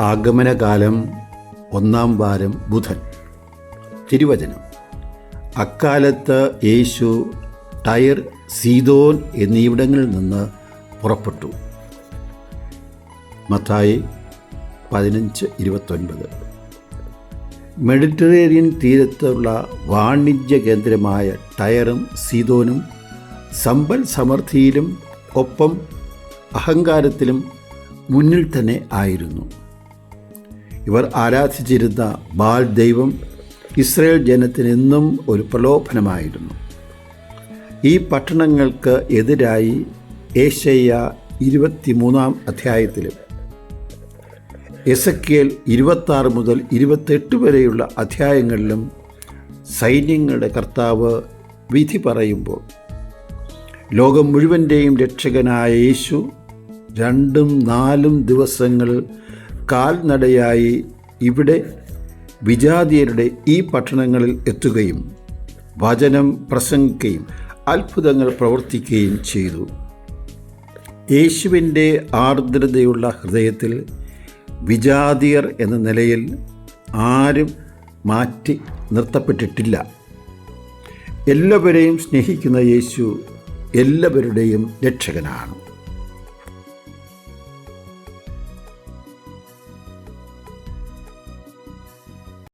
ആഗമനകാലം 1-ാം വാരം ബുധൻ. തിരുവചനം: അക്കാലത്ത് യേശു ടയർ, സീദോൻ എന്നിവിടങ്ങളിൽ നിന്ന് പുറപ്പെട്ടു. മത്തായി 15:29. മെഡിറ്ററേനിയൻ തീരത്തുള്ള വാണിജ്യ കേന്ദ്രമായ ടയറും സീദോനും സമ്പൽ സമൃദ്ധിയിലും ഒപ്പം അഹങ്കാരത്തിലും മുന്നിൽ തന്നെ ആയിരുന്നു. ഇവർ ആരാധിച്ചിരുന്ന ബാൽ ദൈവം ഇസ്രായേൽ ജനത്തിനെന്നും ഒരു പ്രലോഭനമായിരുന്നു. ഈ പട്ടണങ്ങൾക്ക് എതിരായി യെശയ്യാ 23-ാം അധ്യായത്തിലും എസെക്കിയേൽ 26 മുതൽ 28 വരെയുള്ള അധ്യായങ്ങളിലും സൈന്യങ്ങളുടെ കർത്താവ് വിധി പറയുമ്പോൾ ലോകം മുഴുവൻ്റെയും രക്ഷകനായ യേശു 2-4 ദിവസങ്ങൾ കാൽനടയായി ഇവിടെ വിജാതീയരുടെ ഈ പട്ടണങ്ങളിൽ എത്തുകയും വചനം പ്രസംഗിക്കുകയും അത്ഭുതങ്ങൾ പ്രവർത്തിക്കുകയും ചെയ്തു. യേശുവിൻ്റെ ആർദ്രതയുള്ള ഹൃദയത്തിൽ വിജാതീയർ എന്ന നിലയിൽ ആരും മാറ്റി നിർത്തപ്പെട്ടിട്ടില്ല. എല്ലാവരെയും സ്നേഹിക്കുന്ന യേശു എല്ലാവരുടെയും രക്ഷകനാണ്.